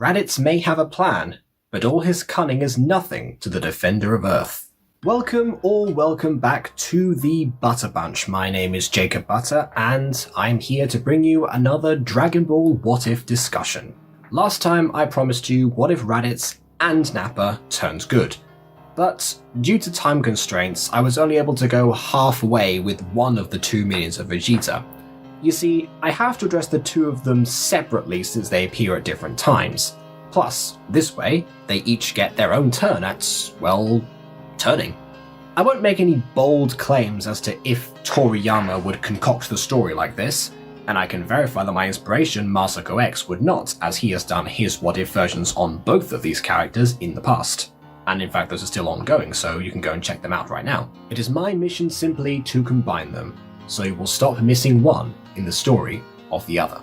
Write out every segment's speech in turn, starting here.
Raditz may have a plan, but all his cunning is nothing to the defender of Earth. Welcome back to the Butter Bunch. My name is Jacob Butter, and I'm here to bring you another Dragon Ball What If discussion. Last time I promised you what if Raditz and Nappa turned good, but due to time constraints I was only able to go halfway with one of the 2 minions of Vegeta. You see, I have to address the two of them separately since they appear at different times. Plus, this way, they each get their own turn at, well, turning. I won't make any bold claims as to if Toriyama would concoct the story like this, and I can verify that my inspiration, Masako X, would not, as he has done his what if versions on both of these characters in the past. And in fact those are still ongoing, so you can go and check them out right now. It is my mission simply to combine them, so you will stop missing one in the story of the other.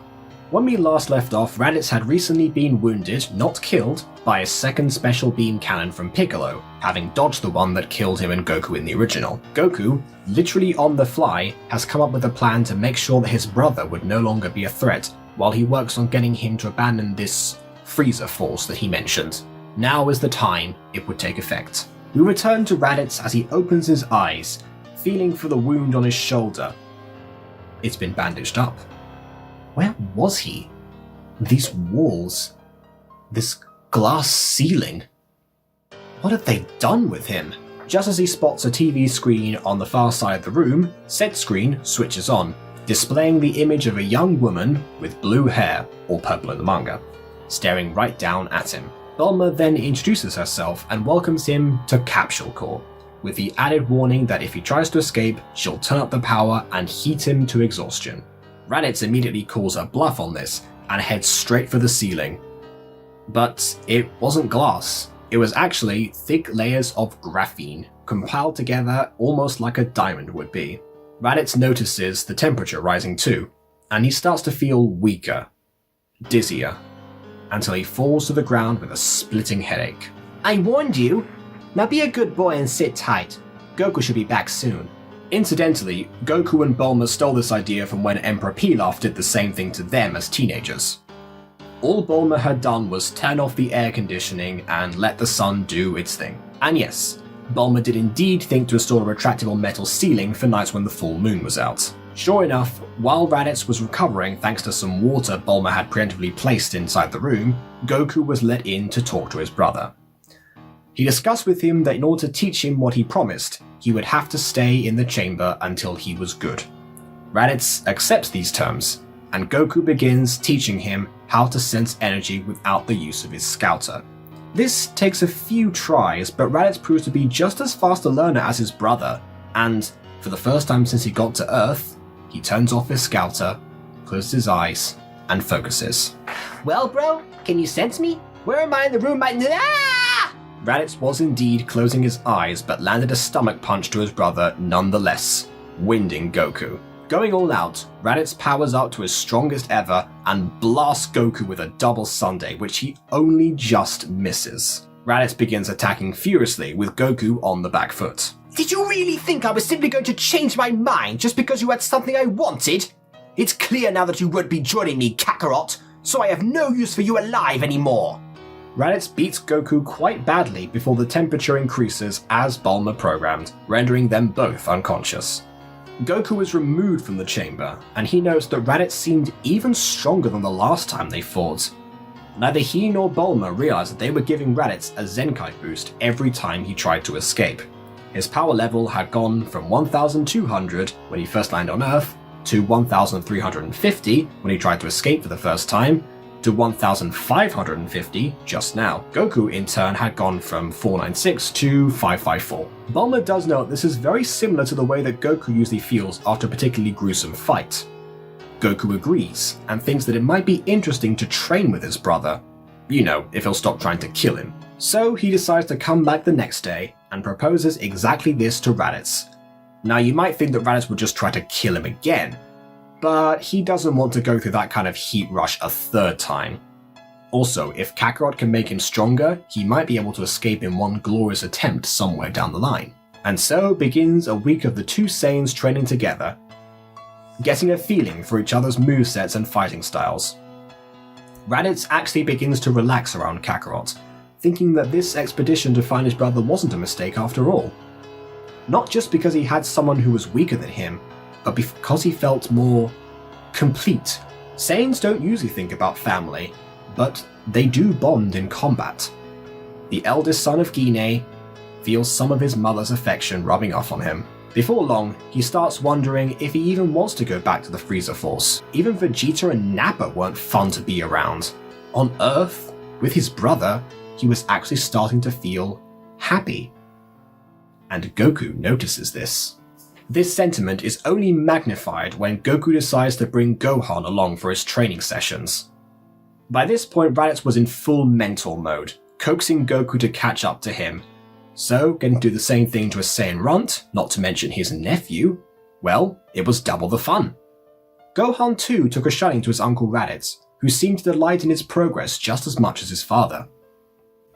When we last left off, Raditz had recently been wounded, not killed, by a second special beam cannon from Piccolo, having dodged the one that killed him and Goku in the original. Goku, literally on the fly, has come up with a plan to make sure that his brother would no longer be a threat, while he works on getting him to abandon this freezer force that he mentioned. Now is the time it would take effect. We return to Raditz as he opens his eyes, feeling for the wound on his shoulder. It's been bandaged up. Where was he? These walls. This glass ceiling. What have they done with him? Just as he spots a TV screen on the far side of the room, said screen switches on, displaying the image of a young woman with blue hair, or purple in the manga, staring right down at him. Bulma then introduces herself and welcomes him to Capsule Corps, with the added warning that if he tries to escape, she'll turn up the power and heat him to exhaustion. Raditz immediately calls her bluff on this and heads straight for the ceiling. But it wasn't glass, it was actually thick layers of graphene, compiled together almost like a diamond would be. Raditz notices the temperature rising too, and he starts to feel weaker, dizzier, until he falls to the ground with a splitting headache. I warned you! Now be a good boy and sit tight. Goku should be back soon. Incidentally, Goku and Bulma stole this idea from when Emperor Pilaf did the same thing to them as teenagers. All Bulma had done was turn off the air conditioning and let the sun do its thing. And yes, Bulma did indeed think to install a retractable metal ceiling for nights when the full moon was out. Sure enough, while Raditz was recovering thanks to some water Bulma had preemptively placed inside the room, Goku was let in to talk to his brother. He discussed with him that in order to teach him what he promised, he would have to stay in the chamber until he was good. Raditz accepts these terms, and Goku begins teaching him how to sense energy without the use of his scouter. This takes a few tries, but Raditz proves to be just as fast a learner as his brother, and for the first time since he got to Earth, he turns off his scouter, closes his eyes, and focuses. Well, bro, can you sense me? Where am I in the room right now? Raditz was indeed closing his eyes, but landed a stomach punch to his brother nonetheless, winding Goku. Going all out, Raditz powers up to his strongest ever and blasts Goku with a double sundae, which he only just misses. Raditz begins attacking furiously, with Goku on the back foot. Did you really think I was simply going to change my mind just because you had something I wanted? It's clear now that you won't be joining me, Kakarot, so I have no use for you alive anymore. Raditz beats Goku quite badly before the temperature increases as Bulma programmed, rendering them both unconscious. Goku is removed from the chamber, and he notes that Raditz seemed even stronger than the last time they fought. Neither he nor Bulma realized that they were giving Raditz a Zenkai boost every time he tried to escape. His power level had gone from 1200 when he first landed on Earth, to 1350 when he tried to escape for the first time, to 1550 just now. Goku in turn had gone from 496 to 554. Bulma does note this is very similar to the way that Goku usually feels after a particularly gruesome fight. Goku agrees, and thinks that it might be interesting to train with his brother. You know, if he'll stop trying to kill him. So he decides to come back the next day, and proposes exactly this to Raditz. Now you might think that Raditz would just try to kill him again, but he doesn't want to go through that kind of heat rush a third time. Also, if Kakarot can make him stronger, he might be able to escape in one glorious attempt somewhere down the line. And so begins a week of the two Saiyans training together, getting a feeling for each other's movesets and fighting styles. Raditz actually begins to relax around Kakarot, thinking that this expedition to find his brother wasn't a mistake after all. Not just because he had someone who was weaker than him, but because he felt more complete. Saiyans don't usually think about family, but they do bond in combat. The eldest son of Gine feels some of his mother's affection rubbing off on him. Before long, he starts wondering if he even wants to go back to the Frieza Force. Even Vegeta and Nappa weren't fun to be around. On Earth, with his brother, he was actually starting to feel happy. And Goku notices this. This sentiment is only magnified when Goku decides to bring Gohan along for his training sessions. By this point, Raditz was in full mental mode, coaxing Goku to catch up to him. So, getting to do the same thing to a Saiyan runt, not to mention his nephew, well, it was double the fun. Gohan too took a shine to his uncle Raditz, who seemed to delight in his progress just as much as his father.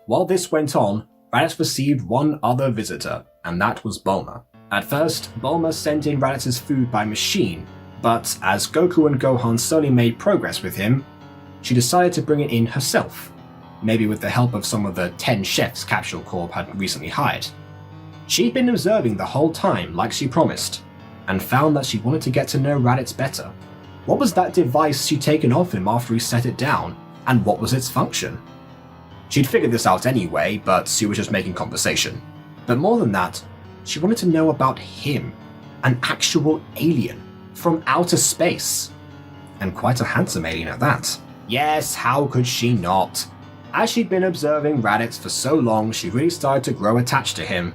While this went on, Raditz received one other visitor, and that was Bulma. At first, Bulma sent in Raditz's food by machine, but as Goku and Gohan slowly made progress with him, she decided to bring it in herself, maybe with the help of some of the 10 chefs Capsule Corp had recently hired. She'd been observing the whole time like she promised, and found that she wanted to get to know Raditz better. What was that device she'd taken off him after he set it down, and what was its function? She'd figured this out anyway, but she was just making conversation. But more than that, she wanted to know about him, an actual alien from outer space. And quite a handsome alien at that. Yes, how could she not? As she'd been observing Raditz for so long, she really started to grow attached to him,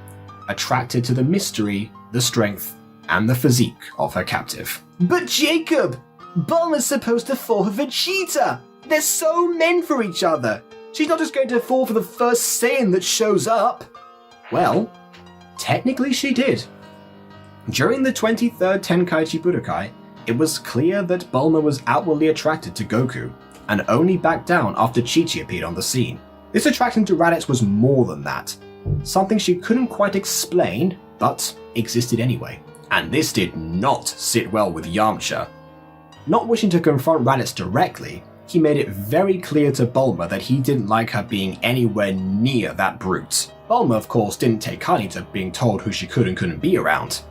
attracted to the mystery, the strength, and the physique of her captive. But Jacob! Bulma's supposed to fall for Vegeta! They're so meant for each other! She's not just going to fall for the first Saiyan that shows up! Well, technically she did. During the 23rd Tenkaichi Budokai, it was clear that Bulma was outwardly attracted to Goku, and only backed down after Chi-Chi appeared on the scene. This attraction to Raditz was more than that, something she couldn't quite explain, but existed anyway. And this did not sit well with Yamcha. Not wishing to confront Raditz directly, he made it very clear to Bulma that he didn't like her being anywhere near that brute. Bulma, of course, didn't take kindly to being told who she could and couldn't be around.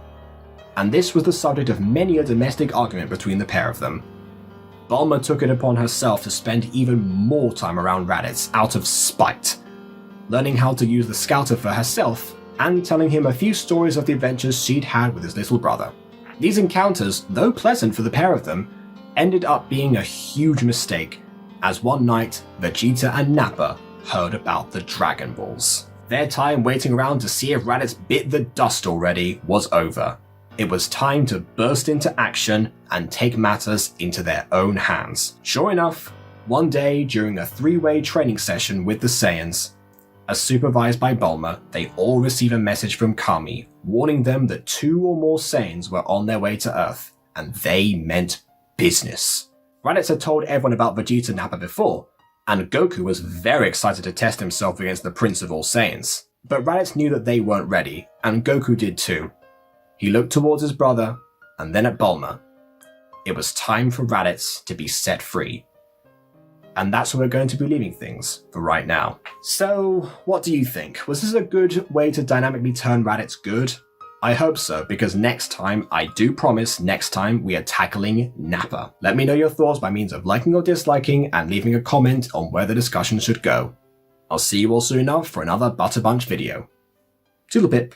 And this was the subject of many a domestic argument between the pair of them. Bulma took it upon herself to spend even more time around Raditz out of spite, learning how to use the scouter for herself and telling him a few stories of the adventures she'd had with his little brother. These encounters, though pleasant for the pair of them, ended up being a huge mistake, as one night Vegeta and Nappa heard about the Dragon Balls. Their time waiting around to see if Raditz bit the dust already was over. It was time to burst into action and take matters into their own hands. Sure enough, one day during a three-way training session with the Saiyans, as supervised by Bulma, they all receive a message from Kami warning them that 2 or more Saiyans were on their way to Earth, and they meant business. Raditz had told everyone about Vegeta and Nappa before, and Goku was very excited to test himself against the Prince of all Saiyans. But Raditz knew that they weren't ready, and Goku did too. He looked towards his brother, and then at Bulma. It was time for Raditz to be set free. And that's where we're going to be leaving things for right now. So, what do you think? Was this a good way to dynamically turn Raditz good? I hope so, because next time, I do promise next time we are tackling Nappa. Let me know your thoughts by means of liking or disliking and leaving a comment on where the discussion should go. I'll see you all soon enough for another Butter Bunch video. Toodle pip.